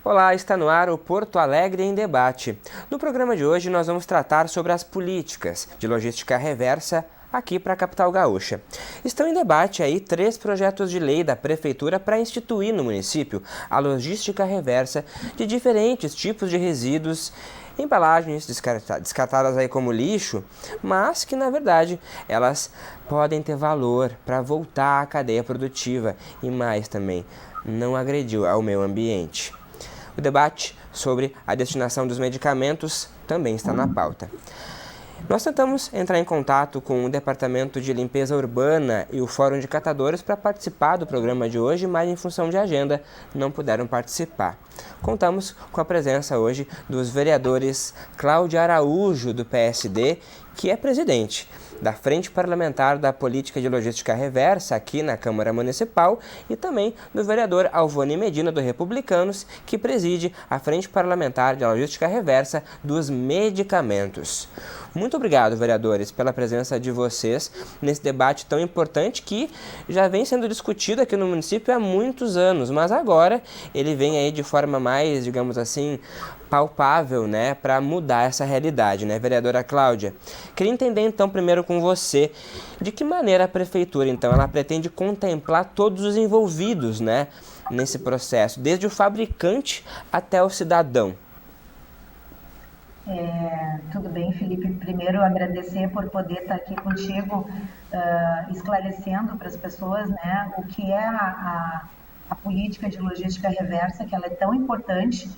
Olá, está no ar o Porto Alegre em Debate. No programa de hoje nós vamos tratar sobre as políticas de logística reversa aqui para a capital gaúcha. Estão em debate aí 3 projetos de lei da Prefeitura para instituir no município a logística reversa de diferentes tipos de resíduos, embalagens descartadas aí como lixo, mas que na verdade elas podem ter valor para voltar à cadeia produtiva e mais também, não agredir ao meio ambiente. O debate sobre a destinação dos medicamentos também está na pauta. Nós tentamos entrar em contato com o Departamento de Limpeza Urbana e o Fórum de Catadores para participar do programa de hoje, mas em função de agenda não puderam participar. Contamos com a presença hoje dos vereadores Cláudia Araújo, do PSD, que é presidente da Frente Parlamentar da Política de Logística Reversa aqui na Câmara Municipal, e também do vereador Alvone Medina, do Republicanos, que preside a Frente Parlamentar de Logística Reversa dos Medicamentos. Muito obrigado, vereadores, pela presença de vocês nesse debate tão importante que já vem sendo discutido aqui no município há muitos anos, mas agora ele vem aí de forma mais, digamos assim, palpável, né, para mudar essa realidade, né, vereadora Cláudia? Queria entender então primeiro com você de que maneira a prefeitura então ela pretende contemplar todos os envolvidos, né, nesse processo, desde o fabricante até o cidadão. Tudo bem, Felipe. Primeiro, agradecer por poder estar aqui contigo, esclarecendo para as pessoas, né, o que é a política de logística reversa, que ela é tão importante,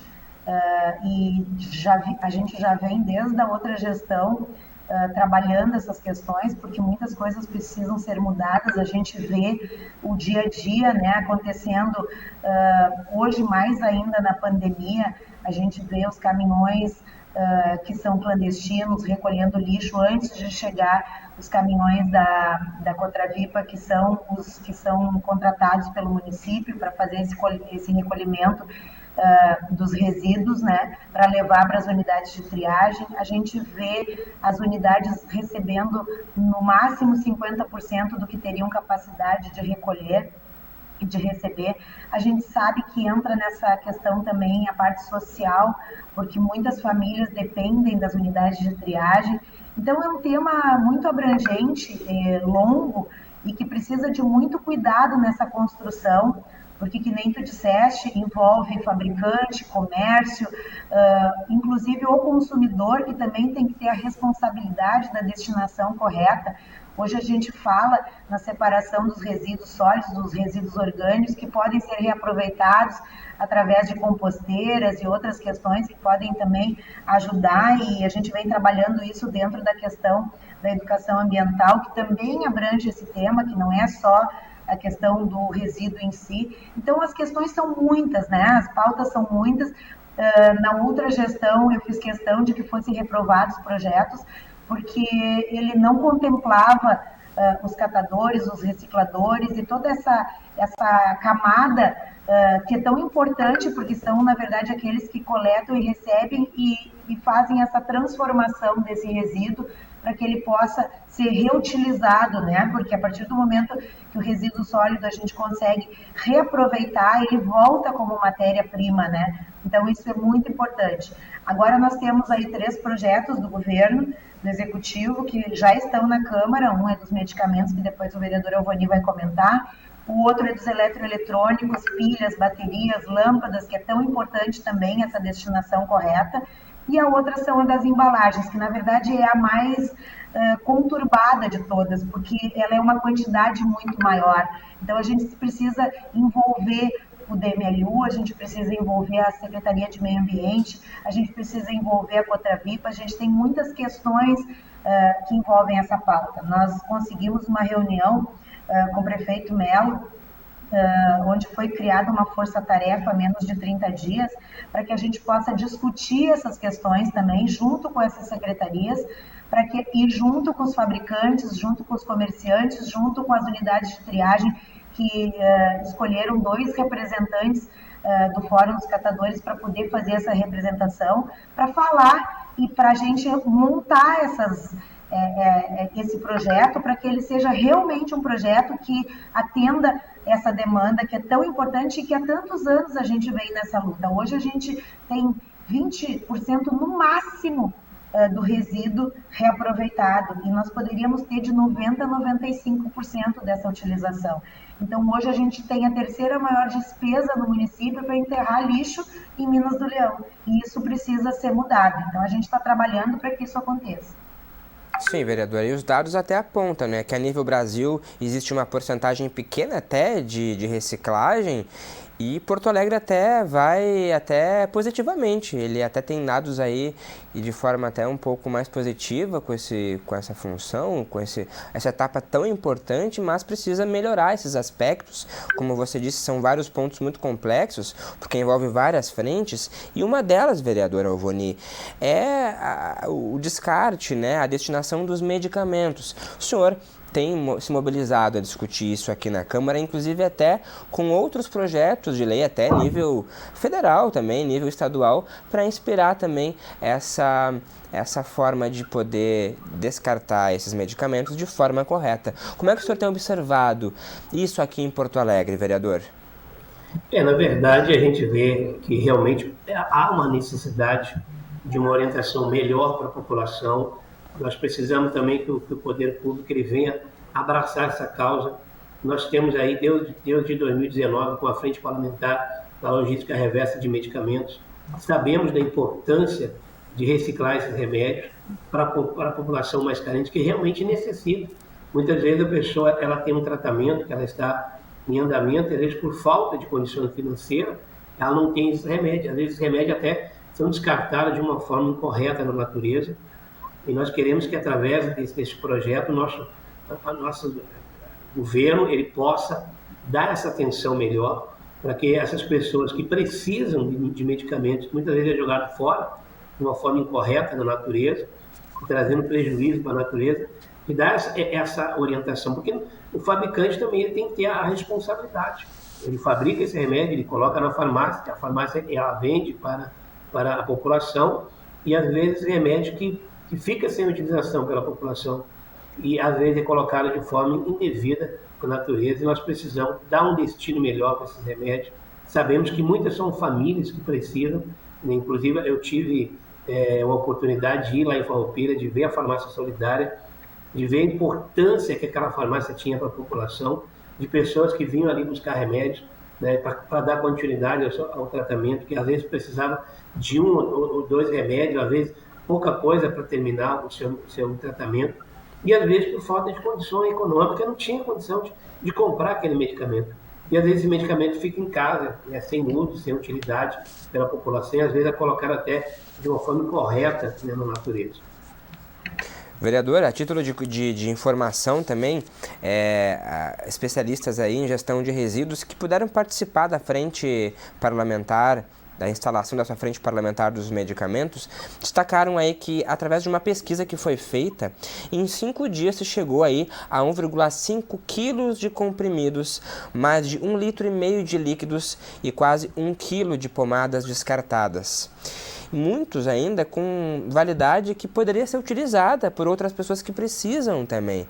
e a gente já vem desde a outra gestão trabalhando essas questões, porque muitas coisas precisam ser mudadas. A gente vê o dia a dia, né, acontecendo, hoje mais ainda na pandemia, a gente vê os caminhões que são clandestinos, recolhendo lixo antes de chegar os caminhões da Cotravipa, que são os que são contratados pelo município para fazer esse recolhimento dos resíduos, né, para levar para as unidades de triagem. A gente vê as unidades recebendo no máximo 50% do que teriam capacidade de recolher e de receber. A gente sabe que entra nessa questão também a parte social, porque muitas famílias dependem das unidades de triagem. Então é um tema muito abrangente, longo, e que precisa de muito cuidado nessa construção, porque, que nem tu disseste, envolve fabricante, comércio, inclusive o consumidor, que também tem que ter a responsabilidade da destinação correta. Hoje a gente fala na separação dos resíduos sólidos, dos resíduos orgânicos, que podem ser reaproveitados através de composteiras e outras questões que podem também ajudar, e a gente vem trabalhando isso dentro da questão da educação ambiental, que também abrange esse tema, que não é só a questão do resíduo em si. Então, as questões são muitas, né? As pautas são muitas. Na outra gestão, eu fiz questão de que fossem reprovados projetos, porque ele não contemplava os catadores, os recicladores e toda essa camada que é tão importante, porque são, na verdade, aqueles que coletam e recebem e fazem essa transformação desse resíduo para que ele possa ser reutilizado, né? Porque a partir do momento que o resíduo sólido a gente consegue reaproveitar, ele volta como matéria-prima, né? Então isso é muito importante. Agora nós temos aí 3 projetos do governo, do executivo, que já estão na Câmara. Um é dos medicamentos, que depois o vereador Alvone vai comentar. O outro é dos eletroeletrônicos, pilhas, baterias, lâmpadas, que é tão importante também essa destinação correta. E a outra são as das embalagens, que na verdade é a mais conturbada de todas, porque ela é uma quantidade muito maior. Então a gente precisa envolver o DMLU, a gente precisa envolver a Secretaria de Meio Ambiente, a gente precisa envolver a Cotravipa, a gente tem muitas questões que envolvem essa pauta. Nós conseguimos uma reunião com o prefeito Melo, onde foi criada uma força-tarefa há menos de 30 dias, para que a gente possa discutir essas questões também, junto com essas secretarias, para que ir junto com os fabricantes, junto com os comerciantes, junto com as unidades de triagem, que escolheram 2 representantes do Fórum dos Catadores para poder fazer essa representação, para falar e para a gente montar esse projeto para que ele seja realmente um projeto que atenda essa demanda que é tão importante e que há tantos anos a gente vem nessa luta. Hoje a gente tem 20% no máximo do resíduo reaproveitado, e nós poderíamos ter de 90% a 95% dessa utilização. Então, hoje a gente tem a terceira maior despesa no município para enterrar lixo em Minas do Leão, e isso precisa ser mudado. Então, a gente está trabalhando para que isso aconteça. Sim, vereadora, e os dados até apontam, né, que a nível Brasil existe uma porcentagem pequena até de reciclagem, e Porto Alegre até vai até positivamente, ele até tem dados aí e de forma até um pouco mais positiva com essa função, essa etapa tão importante, mas precisa melhorar esses aspectos. Como você disse, são vários pontos muito complexos, porque envolve várias frentes, e uma delas, vereadora Alvoni, é o descarte, né, a destinação dos medicamentos. O senhor tem se mobilizado a discutir isso aqui na Câmara, inclusive até com outros projetos de lei, até nível federal também, nível estadual, para inspirar também essa forma de poder descartar esses medicamentos de forma correta. Como é que o senhor tem observado isso aqui em Porto Alegre, vereador? Na verdade, a gente vê que realmente há uma necessidade de uma orientação melhor para a população. Nós precisamos também que o poder público ele venha abraçar essa causa. Nós temos aí, desde 2019, com a Frente Parlamentar da Logística Reversa de Medicamentos, sabemos da importância de reciclar esses remédios para a população mais carente, que realmente necessita. Muitas vezes a pessoa ela tem um tratamento que ela está em andamento, às vezes por falta de condição financeira, ela não tem esse remédio. Às vezes os remédios até são descartados de uma forma incorreta na natureza. E nós queremos que, através desse projeto, o nosso governo ele possa dar essa atenção melhor para que essas pessoas que precisam de medicamentos, que muitas vezes é jogado fora de uma forma incorreta na natureza, trazendo prejuízo para a natureza, e dar essa orientação. Porque o fabricante também ele tem que ter a responsabilidade. Ele fabrica esse remédio, ele coloca na farmácia, a farmácia ela vende para a população, e às vezes remédio que fica sem utilização pela população e às vezes é colocado de forma indevida para a natureza, e nós precisamos dar um destino melhor para esses remédios. Sabemos que muitas são famílias que precisam, né? Inclusive eu tive uma oportunidade de ir lá em Farroupilha, de ver a farmácia solidária, de ver a importância que aquela farmácia tinha para a população, de pessoas que vinham ali buscar remédios, né, para dar continuidade ao tratamento, que às vezes precisava de 1 ou 2 remédios, às vezes pouca coisa para terminar o seu tratamento, e às vezes por falta de condição econômica não tinha condição de comprar aquele medicamento. E às vezes esse medicamento fica em casa, né, sem uso, sem utilidade pela população, e às vezes é colocado até de uma forma incorreta, né, na natureza. Vereador, a título de informação também, especialistas aí em gestão de resíduos que puderam participar da frente parlamentar, da instalação dessa frente parlamentar dos medicamentos, destacaram aí que, através de uma pesquisa que foi feita, em 5 dias se chegou aí a 1,5 quilos de comprimidos, mais de 1,5 litro de líquidos e quase 1 quilo de pomadas descartadas. Muitos ainda com validade que poderia ser utilizada por outras pessoas que precisam também.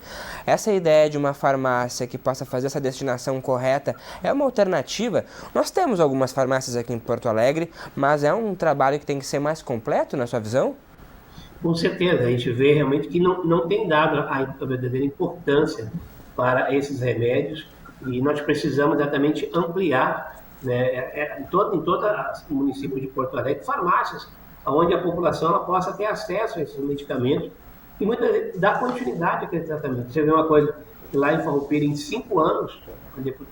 Essa ideia de uma farmácia que possa fazer essa destinação correta é uma alternativa. Nós temos algumas farmácias aqui em Porto Alegre, mas é um trabalho que tem que ser mais completo, na sua visão? Com certeza, a gente vê realmente que não tem dado a verdadeira importância para esses remédios, e nós precisamos exatamente ampliar, né, em todo o município de Porto Alegre, farmácias, onde a população ela possa ter acesso a esses medicamentos e muitas vezes dar continuidade àquele tratamento. Você vê uma coisa, lá em Farroupilha, em 5 anos,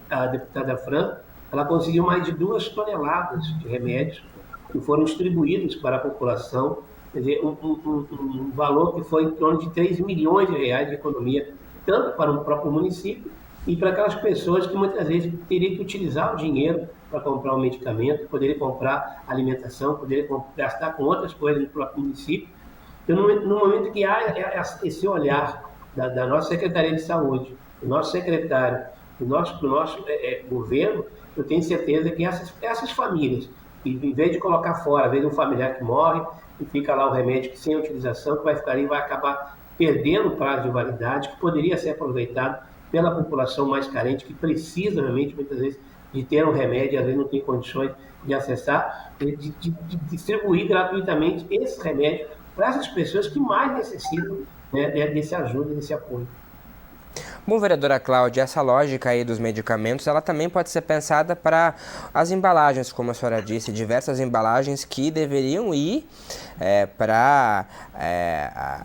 a deputada Fran, ela conseguiu mais de 2 toneladas de remédios que foram distribuídos para a população, quer dizer, um valor que foi em torno de 3 milhões de reais de economia, tanto para o próprio município e para aquelas pessoas que muitas vezes teriam que utilizar o dinheiro para comprar um medicamento, poderia comprar alimentação, poderia gastar com outras coisas no próprio município. Então, no momento que há esse olhar da nossa Secretaria de Saúde, do nosso secretário, do nosso governo, eu tenho certeza que essas famílias, em vez de colocar fora, às vezes um familiar que morre e fica lá o remédio sem utilização, que vai ficar ali e vai acabar perdendo prazo de validade, que poderia ser aproveitado pela população mais carente, que precisa realmente, muitas vezes, de ter um remédio, às vezes não tem condições de acessar, de distribuir gratuitamente esse remédio para essas pessoas que mais necessitam, né, desse ajuda, desse apoio. Bom, vereadora Cláudia, essa lógica aí dos medicamentos, ela também pode ser pensada para as embalagens, como a senhora disse, diversas embalagens que deveriam ir para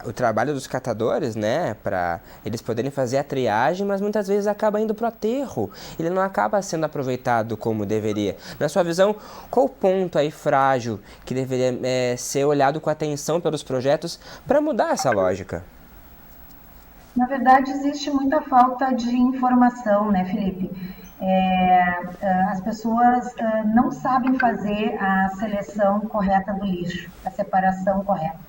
o trabalho dos catadores, né, para eles poderem fazer a triagem, mas muitas vezes acaba indo para o aterro, ele não acaba sendo aproveitado como deveria. Na sua visão, qual o ponto aí frágil que deveria ser olhado com atenção pelos projetos para mudar essa lógica? Na verdade, existe muita falta de informação, né, Felipe? As pessoas não sabem fazer a seleção correta do lixo, a separação correta.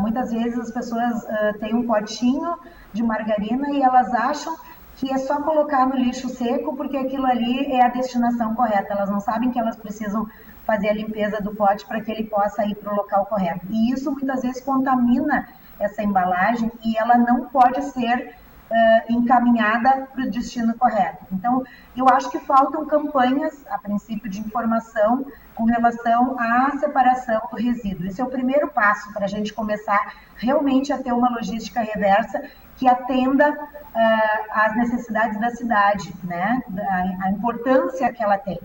Muitas vezes as pessoas têm um potinho de margarina e elas acham que é só colocar no lixo seco porque aquilo ali é a destinação correta. Elas não sabem que elas precisam fazer a limpeza do pote para que ele possa ir para o local correto. E isso muitas vezes contamina essa embalagem e ela não pode ser encaminhada para o destino correto. Então, eu acho que faltam campanhas, a princípio, de informação com relação à separação do resíduo. Esse é o primeiro passo para a gente começar realmente a ter uma logística reversa que atenda às necessidades da cidade, né? A importância que ela tem.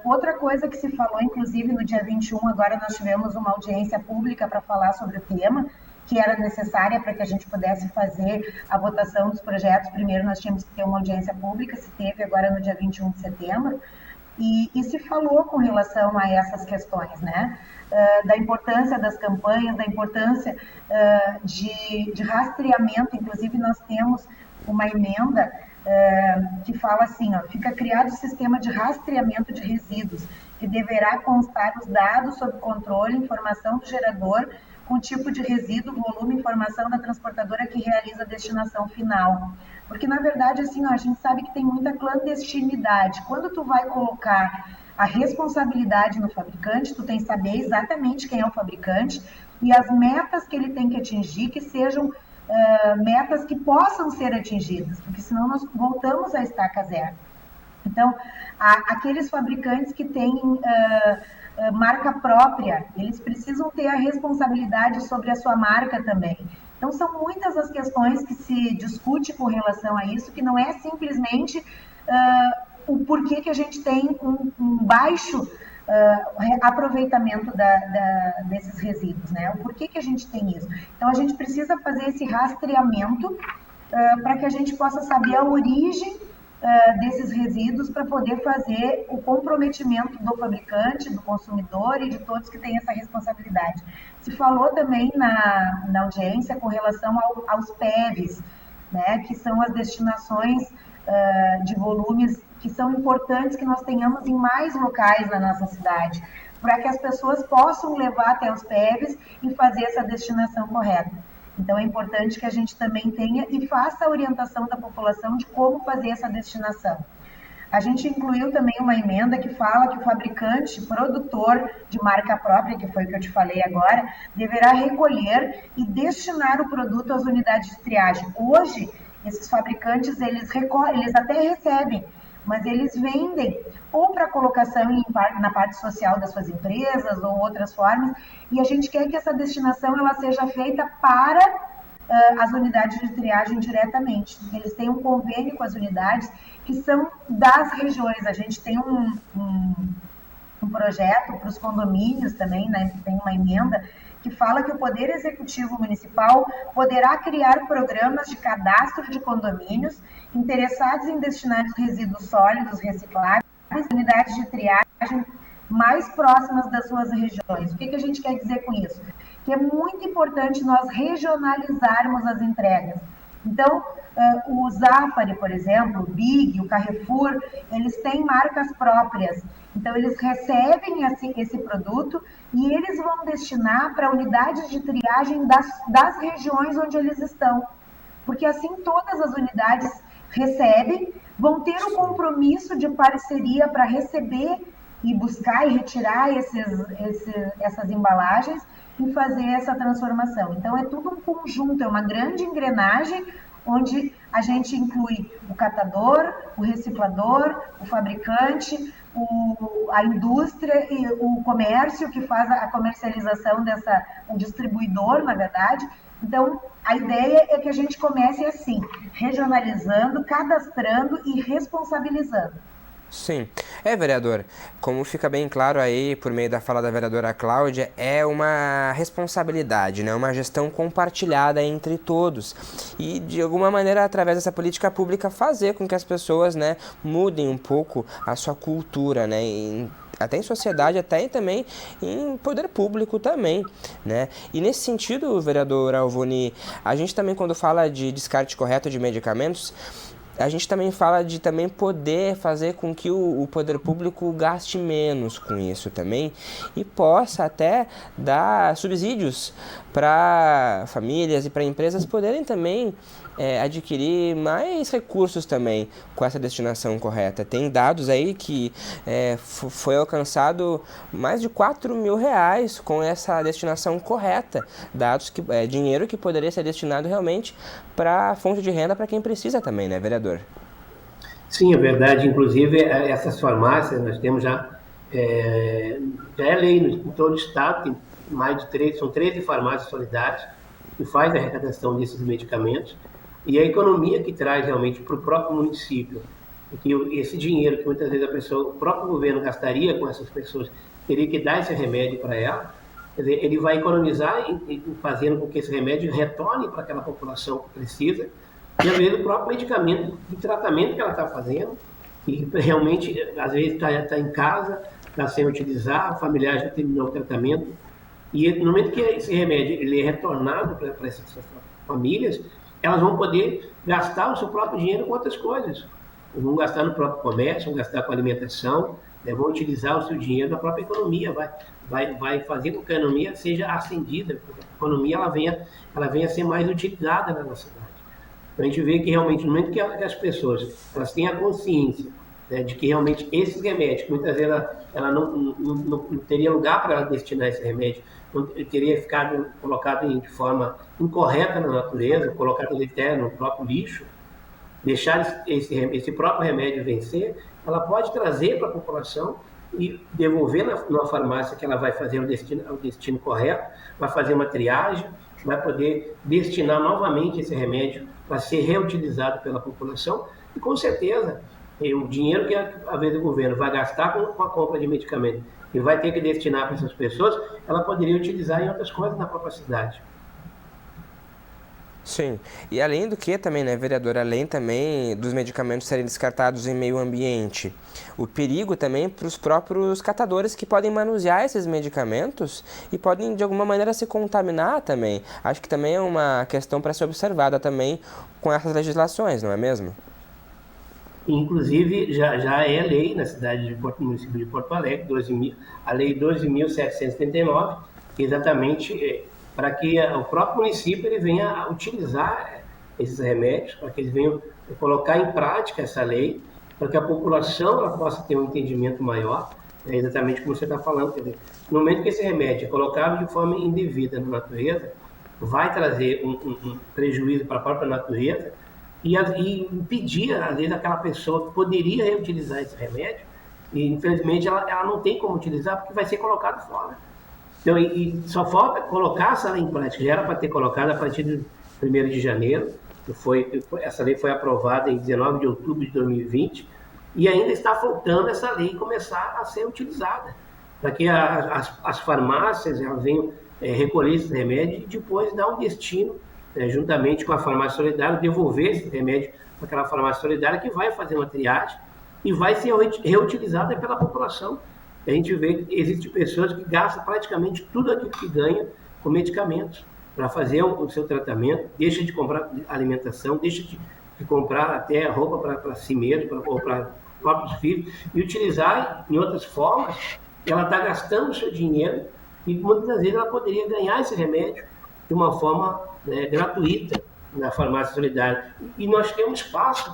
Outra coisa que se falou, inclusive no dia 21, agora nós tivemos uma audiência pública para falar sobre o tema, que era necessária para que a gente pudesse fazer a votação dos projetos. Primeiro nós tínhamos que ter uma audiência pública, se teve agora no dia 21 de setembro, e se falou com relação a essas questões, né? Da importância das campanhas, da importância de rastreamento. Inclusive nós temos uma emenda que fala assim, ó, fica criado o sistema de rastreamento de resíduos, que deverá constar os dados sob controle, informação do gerador, com tipo de resíduo, volume, informação da transportadora que realiza a destinação final. Porque, na verdade, assim, ó, a gente sabe que tem muita clandestinidade. Quando tu vai colocar a responsabilidade no fabricante, tu tem que saber exatamente quem é o fabricante e as metas que ele tem que atingir, que sejam metas que possam ser atingidas, porque senão nós voltamos à estaca zero. Então, aqueles fabricantes que têm marca própria, eles precisam ter a responsabilidade sobre a sua marca também. Então, são muitas as questões que se discute com relação a isso, que não é simplesmente o porquê que a gente tem um baixo aproveitamento desses resíduos, né? O porquê que a gente tem isso. Então, a gente precisa fazer esse rastreamento para que a gente possa saber a origem desses resíduos para poder fazer o comprometimento do fabricante, do consumidor e de todos que têm essa responsabilidade. Se falou também na audiência com relação aos PEVs, né, que são as destinações de volumes que são importantes que nós tenhamos em mais locais na nossa cidade, para que as pessoas possam levar até os PEVs e fazer essa destinação correta. Então, é importante que a gente também tenha e faça a orientação da população de como fazer essa destinação. A gente incluiu também uma emenda que fala que o fabricante, produtor de marca própria, que foi o que eu te falei agora, deverá recolher e destinar o produto às unidades de triagem. Hoje, esses fabricantes, eles até recebem, mas eles vendem ou para colocação na parte social das suas empresas ou outras formas, e a gente quer que essa destinação ela seja feita para as unidades de triagem diretamente. Eles têm um convênio com as unidades que são das regiões. A gente tem um projeto para os condomínios também, né? Tem uma emenda que fala que o Poder Executivo Municipal poderá criar programas de cadastro de condomínios interessados em destinar os resíduos sólidos recicláveis às unidades de triagem mais próximas das suas regiões. O que a gente quer dizer com isso? Que é muito importante nós regionalizarmos as entregas. Então, o Zafari, por exemplo, o Big, o Carrefour, eles têm marcas próprias. Então, eles recebem esse produto e eles vão destinar para unidades de triagem das regiões onde eles estão. Porque assim todas as unidades recebem, vão ter o compromisso de parceria para receber e buscar e retirar essas embalagens e fazer essa transformação. Então, é tudo um conjunto, é uma grande engrenagem onde a gente inclui o catador, o reciclador, o fabricante, a indústria e o comércio que faz a comercialização o distribuidor, na verdade. Então, a ideia é que a gente comece assim, regionalizando, cadastrando e responsabilizando. Sim, vereador, como fica bem claro aí por meio da fala da vereadora Cláudia, é uma responsabilidade, né? Uma gestão compartilhada entre todos e de alguma maneira através dessa política pública fazer com que as pessoas, né, mudem um pouco a sua cultura, né? Até em sociedade, até também em poder público também, né? E nesse sentido, vereador Alvoni, a gente também quando fala de descarte correto de medicamentos, a gente também fala de também poder fazer com que o poder público gaste menos com isso também e possa até dar subsídios para famílias e para empresas poderem também adquirir mais recursos também com essa destinação correta. Tem dados aí que foi alcançado mais de R$4.000 com essa destinação correta. Dados que dinheiro que poderia ser destinado realmente para fonte de renda para quem precisa também, né, vereador? Sim, é verdade. Inclusive, essas farmácias, nós temos já é lei em todo o estado, tem são 13 farmácias solidárias que faz a arrecadação desses medicamentos. E a economia que traz realmente para o próprio município, que esse dinheiro que muitas vezes o próprio governo gastaria com essas pessoas, teria que dar esse remédio para ela, quer dizer, ele vai economizar fazendo com que esse remédio retorne para aquela população que precisa, e às vezes o próprio medicamento de tratamento que ela está fazendo, e realmente às vezes está em casa, está sem utilizar, o familiar já terminou o tratamento, e no momento que esse remédio ele é retornado para essas famílias, elas vão poder gastar o seu próprio dinheiro com outras coisas. Vão gastar no próprio comércio, vão gastar com alimentação, vão utilizar o seu dinheiro na própria economia, vai fazer com que a economia seja ascendida, porque a economia ela venha a ser mais utilizada na nossa cidade. Então, a gente vê que realmente, no momento que as pessoas elas têm a consciência, né, de que realmente esse remédio, muitas vezes ela não teria lugar para ela destinar esse remédio, não teria ficado colocado de forma incorreta na natureza, colocado até no próprio lixo, deixar esse próprio remédio vencer, ela pode trazer para a população e devolver numa farmácia que ela vai fazer o destino correto, vai fazer uma triagem, vai poder destinar novamente esse remédio para ser reutilizado pela população e com certeza o dinheiro que a vez do governo vai gastar com a compra de medicamento e vai ter que destinar para essas pessoas, ela poderia utilizar em outras coisas na própria cidade. Sim, e além do que também, né, vereador, além também dos medicamentos serem descartados em meio ambiente, o perigo também para os próprios catadores que podem manusear esses medicamentos e podem de alguma maneira se contaminar também. Acho que também é uma questão para ser observada também com essas legislações, não é mesmo? Inclusive, já é lei na cidade no município de Porto Alegre, a lei 12.779, exatamente para que o próprio município ele venha a utilizar esses remédios, para que eles venham colocar em prática essa lei, para que a população ela possa ter um entendimento maior, exatamente como você está falando. Quer dizer, no momento que esse remédio é colocado de forma indevida na natureza, vai trazer um prejuízo para a própria natureza, e impedir, às vezes, aquela pessoa que poderia reutilizar esse remédio, e infelizmente ela não tem como utilizar porque vai ser colocado fora. Então, e só falta colocar essa lei em prática, já era para ter colocado a partir de 1º de janeiro, essa lei foi aprovada em 19 de outubro de 2020, e ainda está faltando essa lei começar a ser utilizada, para que as farmácias elas venham recolher esse remédio e depois dar um destino, juntamente com a farmácia solidária, devolver esse remédio para aquela farmácia solidária que vai fazer uma triagem e vai ser reutilizada pela população. A gente vê que existem pessoas que gastam praticamente tudo aquilo que ganha com medicamentos para fazer o seu tratamento, deixa de comprar alimentação, deixa de comprar até roupa para si mesmo ou para próprios filhos e utilizar em outras formas. Ela está gastando o seu dinheiro e muitas vezes ela poderia ganhar esse remédio de uma forma gratuita na farmácia solidária. E nós temos espaço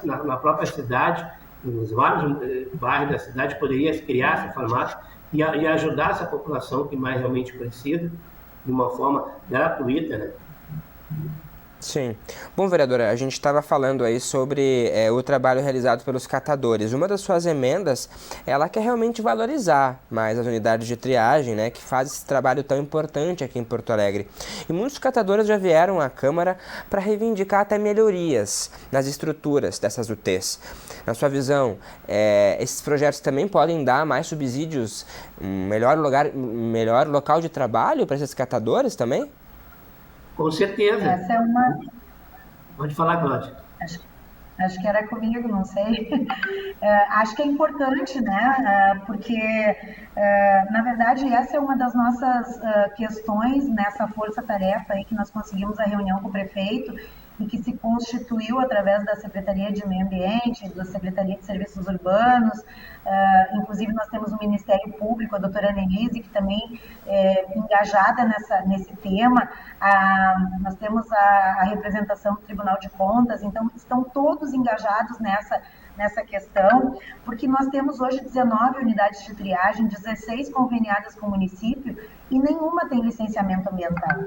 na própria cidade nos vários bairros da cidade, poderia criar essa farmácia e ajudar essa população que mais realmente precisa, de uma forma gratuita, né? Sim. Bom, vereadora, a gente estava falando aí sobre o trabalho realizado pelos catadores. Uma das suas emendas, ela quer realmente valorizar mais as unidades de triagem, né, que faz esse trabalho tão importante aqui em Porto Alegre. E muitos catadores já vieram à Câmara para reivindicar até melhorias nas estruturas dessas UTs. Na sua visão, esses projetos também podem dar mais subsídios, um melhor local de trabalho para esses catadores também? Com certeza. Essa é uma... Pode falar, Cláudia. Acho que era comigo, não sei. Acho que é importante, né? Porque, na verdade, essa é uma das nossas questões nessa força-tarefa aí que nós conseguimos a reunião com o prefeito e que se constituiu através da Secretaria de Meio Ambiente, da Secretaria de Serviços Urbanos, inclusive nós temos o Ministério Público, a doutora Annelise, que também é engajada nesse tema, nós temos a representação do Tribunal de Contas, então estão todos engajados nessa questão, porque nós temos hoje 19 unidades de triagem, 16 conveniadas com o município e nenhuma tem licenciamento ambiental.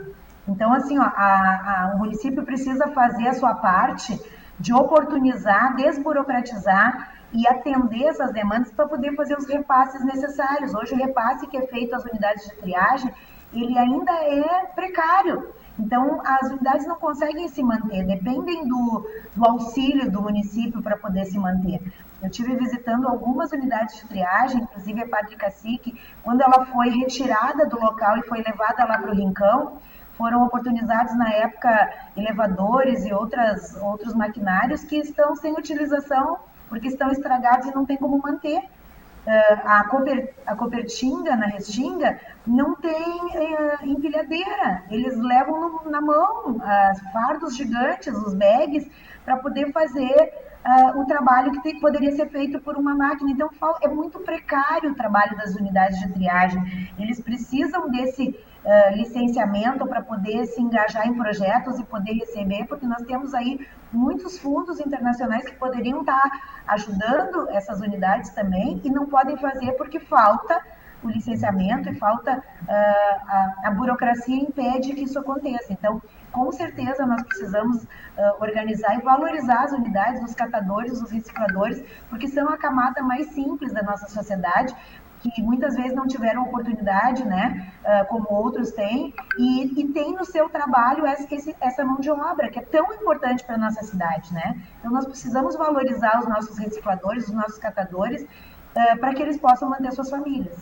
Então, assim, o município precisa fazer a sua parte de oportunizar, desburocratizar e atender essas demandas para poder fazer os repasses necessários. Hoje, o repasse que é feito às unidades de triagem, ele ainda é precário. Então, as unidades não conseguem se manter, dependem do auxílio do município para poder se manter. Eu estive visitando algumas unidades de triagem, inclusive a Padre Cacique, quando ela foi retirada do local e foi levada lá para o Rincão, foram oportunizados na época elevadores e outros maquinários que estão sem utilização porque estão estragados e não tem como manter. A Copertinga, na Restinga, não tem empilhadeira. Eles levam na mão fardos gigantes, os bags, para poder fazer o trabalho que poderia ser feito por uma máquina. Então, é muito precário o trabalho das unidades de triagem. Eles precisam desse licenciamento para poder se engajar em projetos e poder receber, porque nós temos aí muitos fundos internacionais que poderiam estar ajudando essas unidades também e não podem fazer porque falta o licenciamento e falta a burocracia impede que isso aconteça. Então, com certeza, nós precisamos organizar e valorizar as unidades, os catadores, os recicladores, porque são a camada mais simples da nossa sociedade, que muitas vezes não tiveram oportunidade, né, como outros têm, e tem no seu trabalho essa mão de obra, que é tão importante para a nossa cidade, né? Então, nós precisamos valorizar os nossos recicladores, os nossos catadores, para que eles possam manter suas famílias.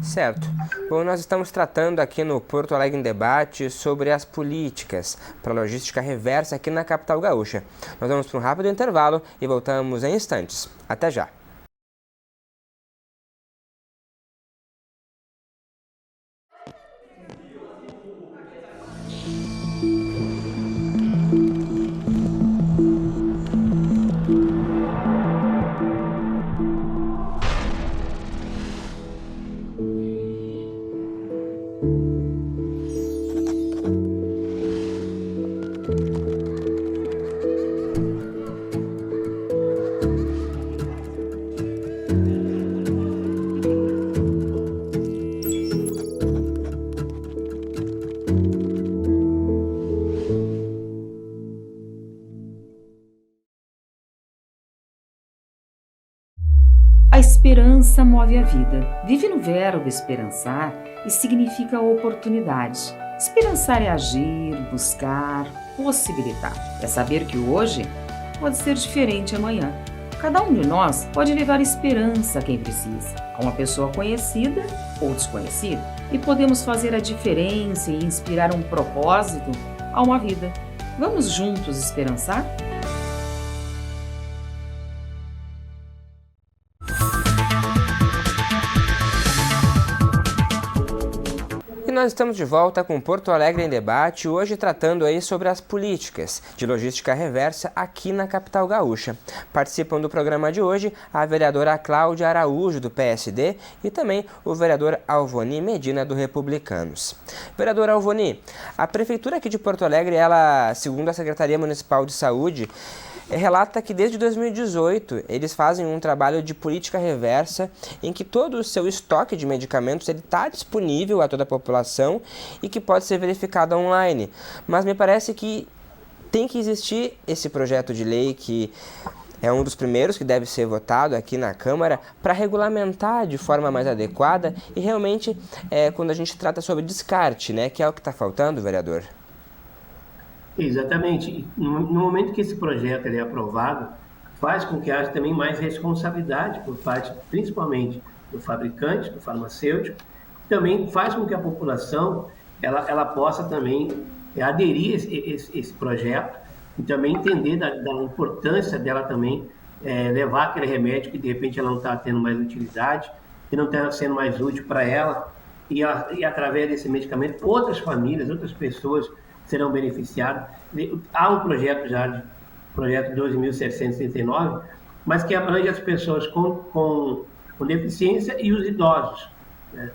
Certo. Bom, nós estamos tratando aqui no Porto Alegre em Debate sobre as políticas para a logística reversa aqui na capital gaúcha. Nós vamos para um rápido intervalo e voltamos em instantes. Até já. A esperança move a vida. Vive no verbo esperançar e significa oportunidade. Esperançar é agir, buscar, possibilitar. É saber que hoje pode ser diferente amanhã. Cada um de nós pode levar esperança a quem precisa, a uma pessoa conhecida ou desconhecida. E podemos fazer a diferença e inspirar um propósito a uma vida. Vamos juntos esperançar? Nós estamos de volta com Porto Alegre em Debate, hoje tratando aí sobre as políticas de logística reversa aqui na capital gaúcha. Participam do programa de hoje a vereadora Cláudia Araújo, do PSD, e também o vereador Alvoni Medina, do Republicanos. Vereador Alvoni, a prefeitura aqui de Porto Alegre, ela, segundo a Secretaria Municipal de Saúde, relata que desde 2018 eles fazem um trabalho de política reversa em que todo o seu estoque de medicamentos está disponível a toda a população e que pode ser verificado online. Mas me parece que tem que existir esse projeto de lei que é um dos primeiros que deve ser votado aqui na Câmara para regulamentar de forma mais adequada e realmente quando a gente trata sobre descarte, né, que é o que está faltando, vereador. Exatamente. No momento que esse projeto ele é aprovado, faz com que haja também mais responsabilidade por parte, principalmente, do fabricante, do farmacêutico. Também faz com que a população ela possa também aderir a esse projeto e também entender da importância dela também levar aquele remédio que de repente ela não está tendo mais utilidade, que não está sendo mais útil para ela, e através desse medicamento outras famílias, outras pessoas serão beneficiadas. Há um projeto já, projeto 12.739, mas que abrange as pessoas com deficiência e os idosos, né?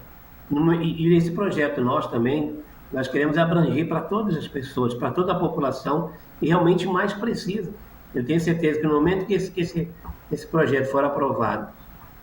E esse projeto nós queremos abranger para todas as pessoas, para toda a população que realmente mais precisa. Eu tenho certeza que no momento que esse projeto for aprovado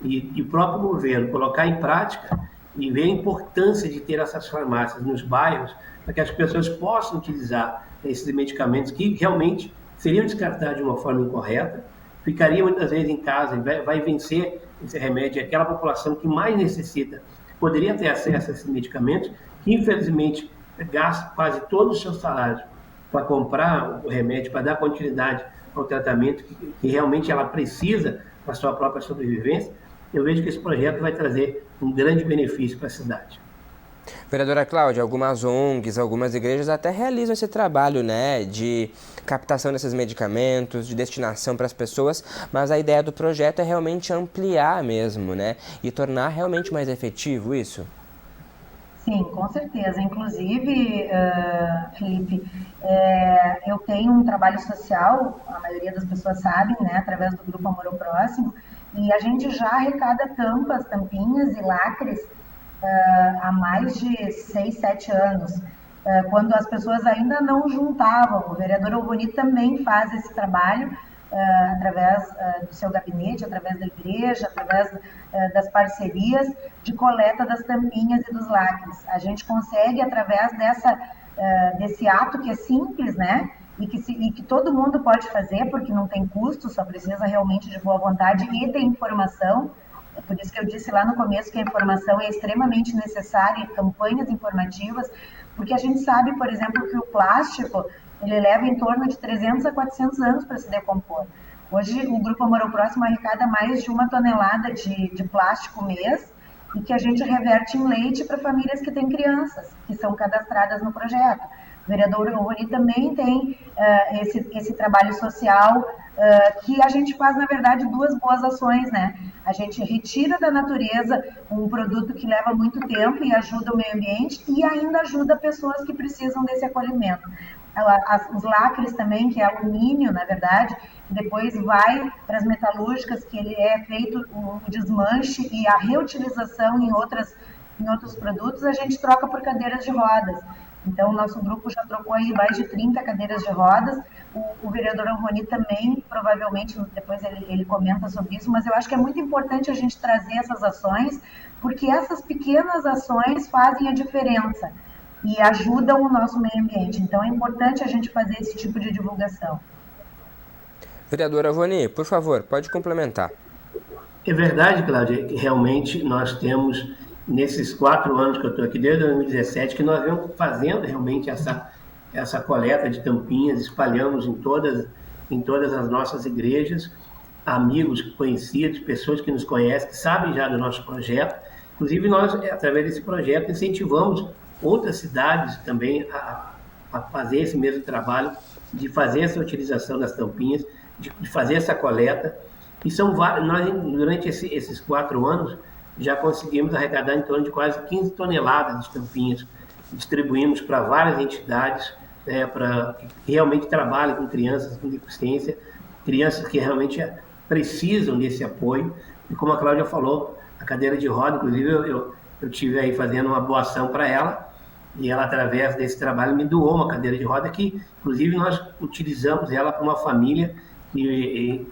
e o próprio governo colocar em prática e ver a importância de ter essas farmácias nos bairros, para que as pessoas possam utilizar esses medicamentos que realmente seriam descartados de uma forma incorreta, ficaria muitas vezes em casa e vai vencer esse remédio, aquela população que mais necessita poderia ter acesso a esses medicamentos, que infelizmente gasta quase todo o seu salário para comprar o remédio, para dar continuidade ao tratamento que realmente ela precisa para a sua própria sobrevivência. Eu vejo que esse projeto vai trazer um grande benefício para a cidade. Vereadora Cláudia, algumas ONGs, algumas igrejas até realizam esse trabalho, né, de captação desses medicamentos, de destinação para as pessoas, mas a ideia do projeto é realmente ampliar mesmo, né, e tornar realmente mais efetivo isso? Sim, com certeza. Inclusive, Felipe, eu tenho um trabalho social, a maioria das pessoas sabem, né, através do Grupo Amor ao Próximo, e a gente já arrecada tampas, tampinhas e lacres há mais de 6, 7 anos, quando as pessoas ainda não juntavam. O vereador Alboni também faz esse trabalho através do seu gabinete, através da igreja, através das parcerias de coleta das tampinhas e dos lacres. A gente consegue, através desse ato que é simples, né? E que todo mundo pode fazer, porque não tem custo, só precisa realmente de boa vontade e de informação. É por isso que eu disse lá no começo que a informação é extremamente necessária, campanhas informativas, porque a gente sabe, por exemplo, que o plástico ele leva em torno de 300 a 400 anos para se decompor. Hoje, o Grupo Amor ao Próximo arrecada mais de 1 tonelada de plástico mês e que a gente reverte em leite para famílias que têm crianças, que são cadastradas no projeto. O vereador Rony também tem esse trabalho social que a gente faz, na verdade, 2 boas ações, né? A gente retira da natureza um produto que leva muito tempo e ajuda o meio ambiente e ainda ajuda pessoas que precisam desse acolhimento. Os lacres também, que é alumínio, na verdade, depois vai para as metalúrgicas, que ele é feito o desmanche e a reutilização em outros produtos, a gente troca por cadeiras de rodas. Então, o nosso grupo já trocou aí mais de 30 cadeiras de rodas. O vereador Alboni também, provavelmente, depois ele comenta sobre isso, mas eu acho que é muito importante a gente trazer essas ações, porque essas pequenas ações fazem a diferença e ajudam o nosso meio ambiente. Então, é importante a gente fazer esse tipo de divulgação. Vereadora Alboni, por favor, pode complementar. É verdade, Cláudia, que realmente nós temos, nesses 4 anos que eu estou aqui, desde 2017, que nós vamos fazendo realmente essa coleta de tampinhas, espalhamos em todas as nossas igrejas, amigos, conhecidos, pessoas que nos conhecem, que sabem já do nosso projeto. Inclusive, nós, através desse projeto, incentivamos outras cidades também a fazer esse mesmo trabalho, de fazer essa utilização das tampinhas, de fazer essa coleta. E são vários, nós, durante esses 4 anos, já conseguimos arrecadar em torno de quase 15 toneladas de tampinhas. Distribuímos para várias entidades, que realmente trabalham com crianças com deficiência, crianças que realmente precisam desse apoio. E como a Cláudia falou, a cadeira de roda, inclusive eu estive aí fazendo uma boa ação para ela, e ela, através desse trabalho, me doou uma cadeira de roda que, inclusive, nós utilizamos ela para uma família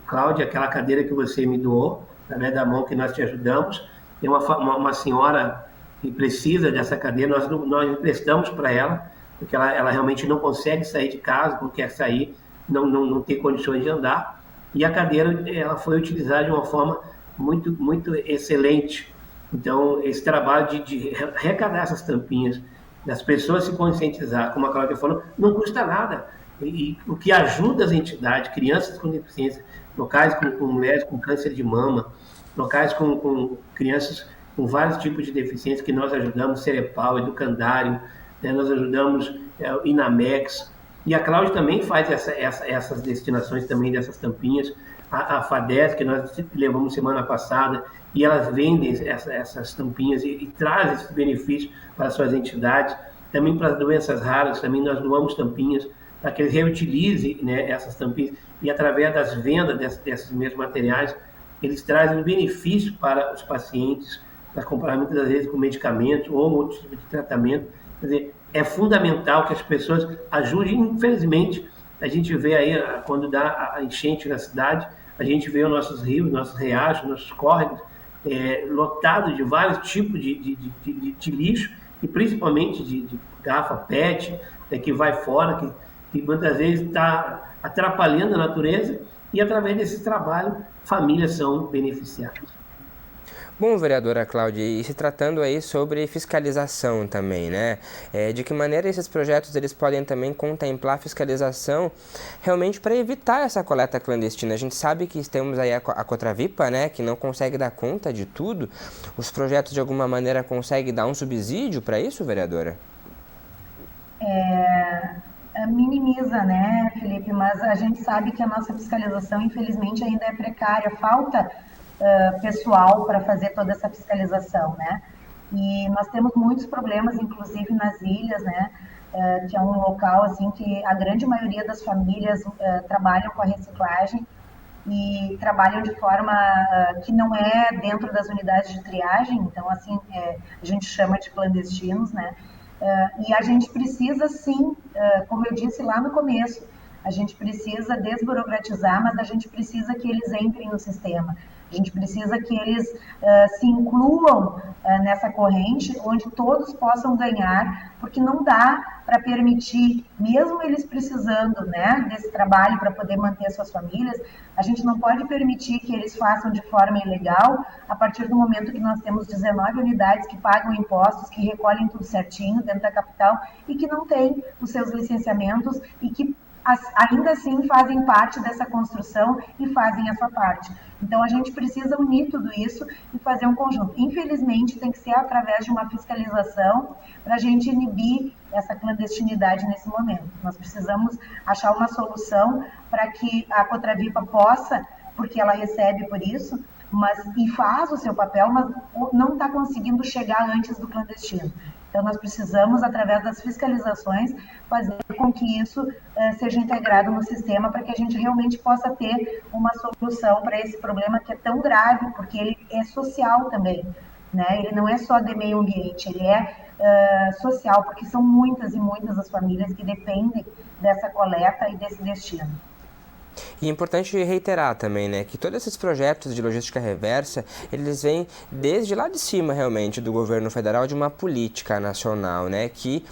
Cláudia, aquela cadeira que você me doou, através da mão que nós te ajudamos, tem uma senhora que precisa dessa cadeira, nós emprestamos para ela, porque ela realmente não consegue sair de casa, não quer sair, não tem condições de andar, e a cadeira ela foi utilizada de uma forma muito, muito excelente. Então, esse trabalho de arrecadar essas tampinhas, das pessoas se conscientizar, como a Cláudia falou, não custa nada. E o que ajuda as entidades, crianças com deficiência, locais com mulheres com câncer de mama, locais com crianças com vários tipos de deficiência que nós ajudamos, Cerepau, Educandário, né, nós ajudamos Inamex, e a Cláudia também faz essas destinações também dessas tampinhas, a FADES, que nós levamos semana passada, e elas vendem essas tampinhas e trazem esses benefícios para suas entidades, também para as doenças raras, também nós doamos tampinhas, para que eles reutilizem, né, essas tampinhas, e através das vendas desses mesmos materiais, eles trazem um benefício para os pacientes, para comprar muitas das vezes com medicamento ou outro tipo de tratamento. Quer dizer, é fundamental que as pessoas ajudem. Infelizmente, a gente vê aí, quando dá a enchente na cidade, a gente vê os nossos rios, nossos riachos, nossos córregos lotados de vários tipos de lixo, e principalmente de garrafa PET, que vai fora, que muitas vezes está atrapalhando a natureza, e através desse trabalho, famílias são beneficiadas. Bom, vereadora Cláudia, e se tratando aí sobre fiscalização também, né? De que maneira esses projetos eles podem também contemplar fiscalização realmente para evitar essa coleta clandestina? A gente sabe que temos aí a Cotravipa, né, que não consegue dar conta de tudo. Os projetos de alguma maneira conseguem dar um subsídio para isso, vereadora? Minimiza, né, Felipe? Mas a gente sabe que a nossa fiscalização, infelizmente, ainda é precária. Falta pessoal para fazer toda essa fiscalização, né? E nós temos muitos problemas, inclusive nas ilhas, né? Que é um local assim que a grande maioria das famílias trabalham com a reciclagem e trabalham de forma que não é dentro das unidades de triagem, então assim a gente chama de clandestinos, né? E a gente precisa sim, como eu disse lá no começo, a gente precisa desburocratizar, mas a gente precisa que eles entrem no sistema. A gente precisa que eles se incluam nessa corrente, onde todos possam ganhar, porque não dá para permitir, mesmo eles precisando, né, desse trabalho para poder manter suas famílias, a gente não pode permitir que eles façam de forma ilegal, a partir do momento que nós temos 19 unidades que pagam impostos, que recolhem tudo certinho dentro da capital e que não têm os seus licenciamentos e que ainda assim fazem parte dessa construção e fazem a sua parte. Então, a gente precisa unir tudo isso e fazer um conjunto. Infelizmente, tem que ser através de uma fiscalização para a gente inibir essa clandestinidade nesse momento. Nós precisamos achar uma solução para que a Cotravipa possa, porque ela recebe por isso, e faz o seu papel, mas não está conseguindo chegar antes do clandestino. Então, nós precisamos, através das fiscalizações, fazer com que isso seja integrado no sistema para que a gente realmente possa ter uma solução para esse problema que é tão grave, porque ele é social também, né? Ele não é só de meio ambiente, ele é social, porque são muitas e muitas as famílias que dependem dessa coleta e desse destino. E é importante reiterar também, né, que todos esses projetos de logística reversa, eles vêm desde lá de cima, realmente, do governo federal, de uma política nacional, né, que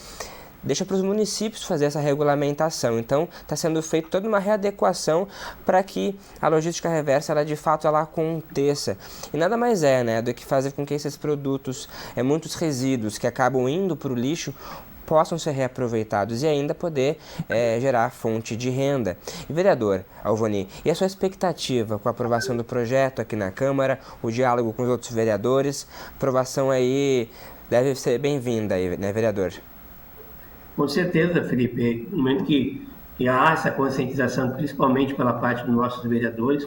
deixa para os municípios fazer essa regulamentação. Então, está sendo feita toda uma readequação para que a logística reversa, ela de fato, ela aconteça. E nada mais né, do que fazer com que esses produtos, muitos resíduos que acabam indo para o lixo, possam ser reaproveitados e ainda poder gerar fonte de renda. E, vereador Alvoni, e a sua expectativa com a aprovação do projeto aqui na Câmara, o diálogo com os outros vereadores? A aprovação aí deve ser bem-vinda, né, vereador? Com certeza, Felipe. No momento que há essa conscientização, principalmente pela parte dos nossos vereadores,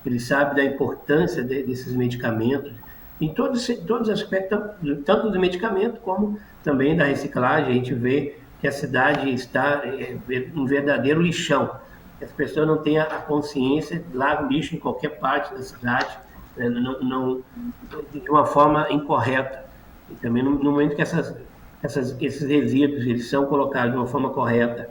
eles sabem da importância desses medicamentos, em todos os aspectos, tanto do medicamento como também da reciclagem. A gente vê que a cidade está um verdadeiro lixão. As pessoas não têm a consciência, largam lixo em qualquer parte da cidade, de uma forma incorreta. E também no momento que esses resíduos eles são colocados de uma forma correta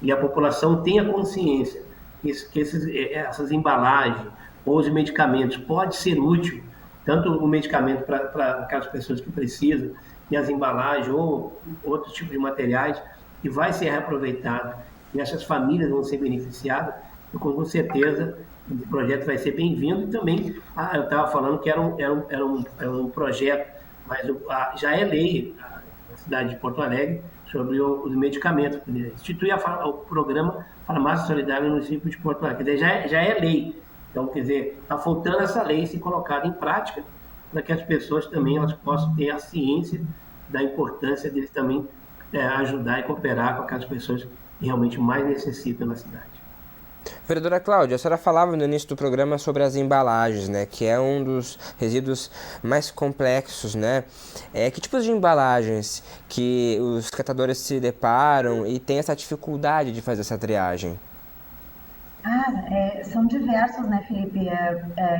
e a população tem a consciência essas embalagens ou os medicamentos pode ser útil, tanto o medicamento para aquelas pessoas que precisam, e as embalagens ou outro tipo de materiais, que vai ser reaproveitado e essas famílias vão ser beneficiadas, com certeza o projeto vai ser bem-vindo. E também, eu estava falando que era um projeto, mas já é lei na cidade de Porto Alegre sobre os medicamentos, institui o programa Farmácia Solidária no município de Porto Alegre, quer dizer, já é lei. Então, quer dizer, está faltando essa lei ser colocada em prática para que as pessoas também elas possam ter a ciência da importância deles também ajudar e cooperar com aquelas pessoas que realmente mais necessitam na cidade. Vereadora Cláudia, a senhora falava no início do programa sobre as embalagens, né, que é um dos resíduos mais complexos, né? Que tipos de embalagens que os catadores se deparam e têm essa dificuldade de fazer essa triagem? São diversos, né, Felipe?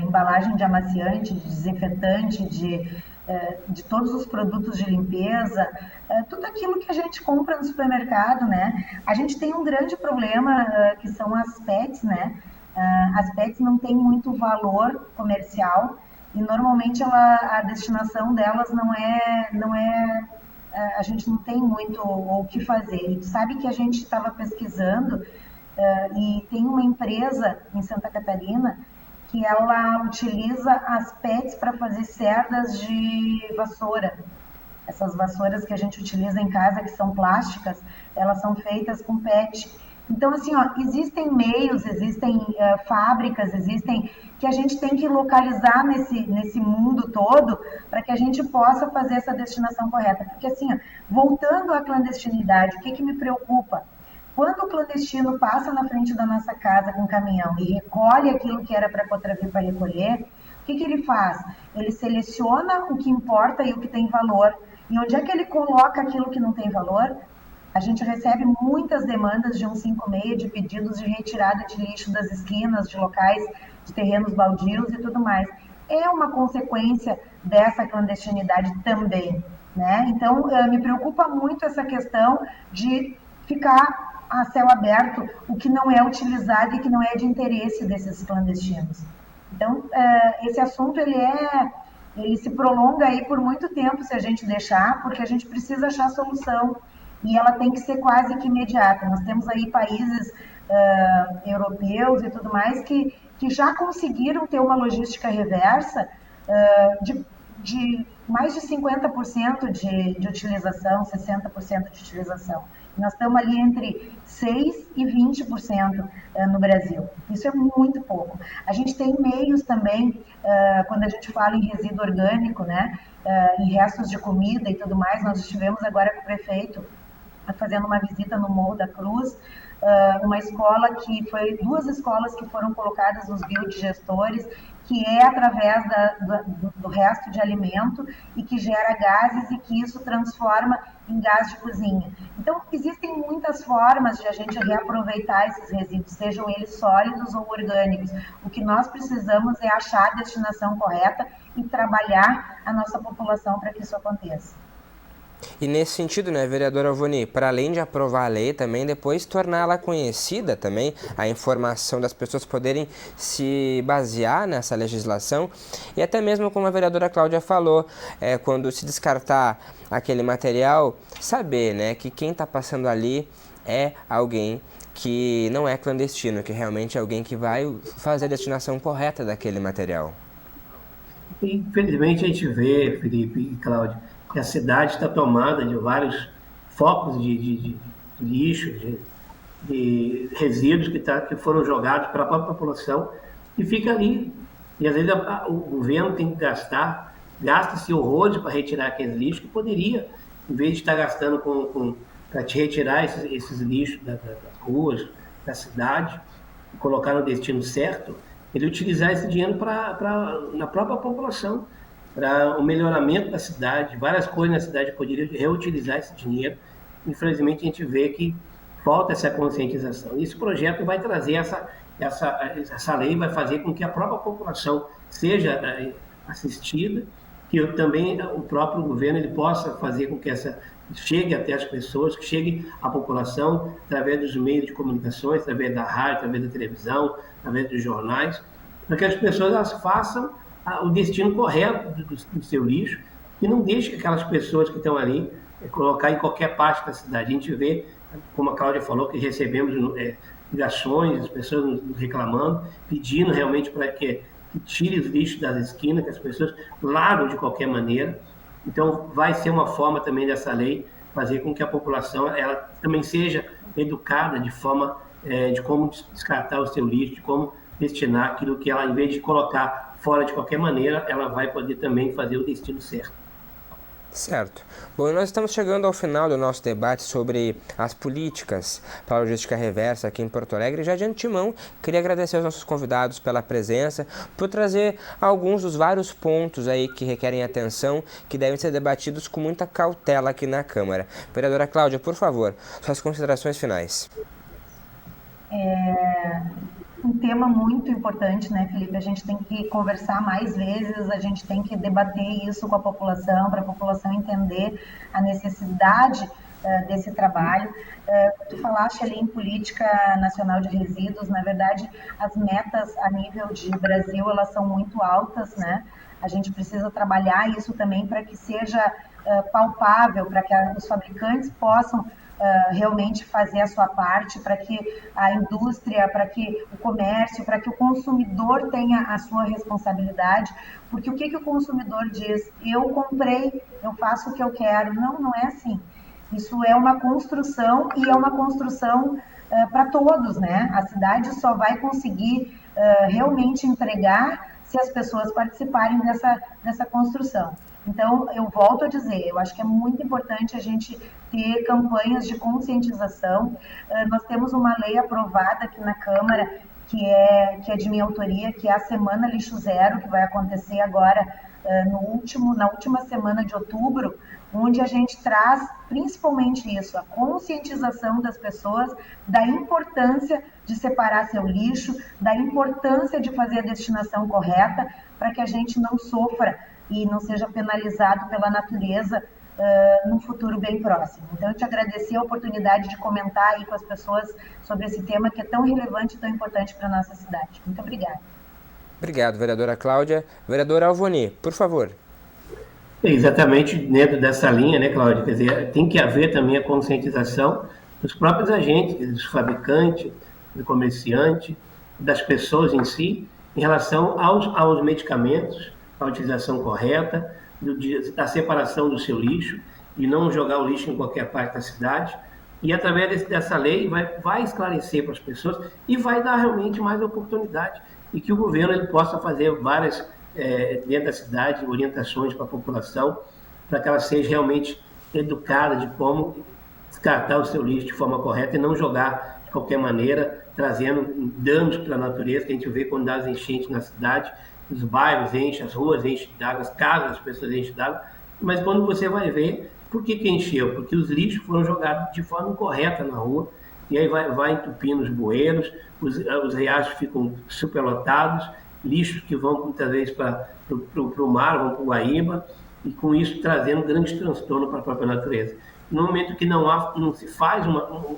Embalagem de amaciante, de desinfetante, de todos os produtos de limpeza, tudo aquilo que a gente compra no supermercado, né? A gente tem um grande problema que são as PETs, né? As PETs não têm muito valor comercial e normalmente a destinação delas não é a gente não tem muito o que fazer. E sabe que a gente estava pesquisando e tem uma empresa em Santa Catarina que ela utiliza as PETs para fazer cerdas de vassoura. Essas vassouras que a gente utiliza em casa, que são plásticas, elas são feitas com PET. Então, assim, existem meios, existem fábricas, que a gente tem que localizar nesse mundo todo para que a gente possa fazer essa destinação correta. Porque, assim, voltando à clandestinidade, o que me preocupa? Quando o clandestino passa na frente da nossa casa com um caminhão e recolhe aquilo que era para a Cotravir para recolher, o que ele faz? Ele seleciona o que importa e o que tem valor. E onde é que ele coloca aquilo que não tem valor? A gente recebe muitas demandas de 156, de pedidos de retirada de lixo das esquinas, de locais, de terrenos baldios e tudo mais. É uma consequência dessa clandestinidade também, né? Então, me preocupa muito essa questão de ficar a céu aberto o que não é utilizado e que não é de interesse desses clandestinos. Então, esse assunto ele se prolonga aí por muito tempo se a gente deixar, porque a gente precisa achar solução e ela tem que ser quase que imediata. Nós temos aí países europeus e tudo mais que já conseguiram ter uma logística reversa de mais de 50% de utilização, 60% de utilização. Nós estamos ali entre 6% e 20% no Brasil. Isso é muito pouco. A gente tem meios também, quando a gente fala em resíduo orgânico, né, em restos de comida e tudo mais, nós estivemos agora com o prefeito fazendo uma visita no Morro da Cruz, uma escola duas escolas que foram colocadas nos biodigestores, que é através do resto de alimento e que gera gases e que isso transforma em gás de cozinha. Então, existem muitas formas de a gente reaproveitar esses resíduos, sejam eles sólidos ou orgânicos. O que nós precisamos é achar a destinação correta e trabalhar a nossa população para que isso aconteça. E nesse sentido, né, vereadora Alvoni, para além de aprovar a lei, também depois torná-la conhecida também, a informação das pessoas poderem se basear nessa legislação e até mesmo como a vereadora Cláudia falou, quando se descartar aquele material, saber, né, que quem está passando ali é alguém que não é clandestino, que realmente é alguém que vai fazer a destinação correta daquele material. Infelizmente a gente vê, Felipe e Cláudia, que a cidade está tomada de vários focos de lixo, de resíduos que foram jogados para a própria população e fica ali. E às vezes o governo tem que gasta-se horrores para retirar aqueles lixos que poderia, em vez de estar gastando para te retirar esses lixos das ruas, da cidade, e colocar no destino certo, ele utilizar esse dinheiro na própria população, para o melhoramento da cidade, várias coisas na cidade poderiam reutilizar esse dinheiro. Infelizmente, a gente vê que falta essa conscientização. E esse projeto vai trazer essa lei, vai fazer com que a própria população seja assistida, que também o próprio governo ele possa fazer com que chegue até as pessoas, que chegue à população através dos meios de comunicações, através da rádio, através da televisão, através dos jornais, para que as pessoas elas façam o destino correto do seu lixo e não deixe que aquelas pessoas que estão ali colocar em qualquer parte da cidade. A gente vê, como a Cláudia falou, que recebemos ligações, as pessoas nos reclamando, pedindo realmente para que tire os lixos das esquinas, que as pessoas largam de qualquer maneira. Então, vai ser uma forma também dessa lei fazer com que a população ela também seja educada de forma de como descartar o seu lixo, de como destinar aquilo que ela, em vez de colocar fora de qualquer maneira, ela vai poder também fazer o destino certo. Certo. Bom, nós estamos chegando ao final do nosso debate sobre as políticas para a logística reversa aqui em Porto Alegre. Já de antemão, queria agradecer aos nossos convidados pela presença, por trazer alguns dos vários pontos aí que requerem atenção, que devem ser debatidos com muita cautela aqui na Câmara. Vereadora Cláudia, por favor, suas considerações finais. Um tema muito importante, né, Felipe? A gente tem que conversar mais vezes, a gente tem que debater isso com a população, para a população entender a necessidade desse trabalho. Tu falaste ali em política nacional de resíduos, na verdade, as metas a nível de Brasil, elas são muito altas, né? A gente precisa trabalhar isso também para que seja palpável, para que os fabricantes possam realmente fazer a sua parte, para que a indústria, para que o comércio, para que o consumidor tenha a sua responsabilidade, porque o que o consumidor diz? Eu comprei, eu faço o que eu quero. Não, não é assim. Isso é uma construção e é uma construção para todos, né? A cidade só vai conseguir realmente entregar se as pessoas participarem dessa construção. Então, eu volto a dizer, eu acho que é muito importante a gente ter campanhas de conscientização. Nós temos uma lei aprovada aqui na Câmara, que é de minha autoria, que é a Semana Lixo Zero, que vai acontecer agora na última semana de outubro, onde a gente traz principalmente isso, a conscientização das pessoas da importância de separar seu lixo, da importância de fazer a destinação correta, para que a gente não sofra e não seja penalizado pela natureza num futuro bem próximo. Então, eu te agradecer a oportunidade de comentar aí com as pessoas sobre esse tema que é tão relevante e tão importante para a nossa cidade. Muito obrigada. Obrigado, vereadora Cláudia. Vereadora Alvoni, por favor. Exatamente dentro dessa linha, né, Cláudia? Quer dizer, tem que haver também a conscientização dos próprios agentes, dos fabricantes, do comerciante, das pessoas em si, em relação aos medicamentos, a utilização correta, da separação do seu lixo e não jogar o lixo em qualquer parte da cidade. E através dessa lei vai esclarecer para as pessoas e vai dar realmente mais oportunidade e que o governo ele possa fazer várias, dentro da cidade, orientações para a população, para que ela seja realmente educada de como descartar o seu lixo de forma correta e não jogar de qualquer maneira, trazendo danos para a natureza, que a gente vê quando dá as enchentes na cidade. Os bairros enchem, as ruas enchem d'água, as casas, as pessoas enchem d'água, mas quando você vai ver, por que encheu? Porque os lixos foram jogados de forma incorreta na rua, e aí vai entupindo os bueiros, os riachos ficam superlotados, lixos que vão muitas vezes para o mar, vão para o Guaíba, e com isso trazendo grandes transtornos para a própria natureza. No momento que não se faz um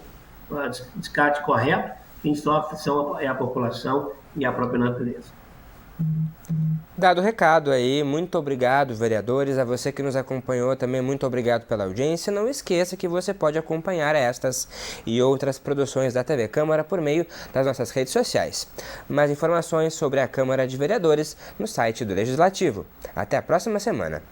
descarte correto, quem sofre é a população e a própria natureza. Dado o recado aí, muito obrigado, vereadores. A você que nos acompanhou também, muito obrigado pela audiência. Não esqueça que você pode acompanhar estas e outras produções da TV Câmara por meio das nossas redes sociais. Mais informações sobre a Câmara de Vereadores no site do Legislativo. Até a próxima semana.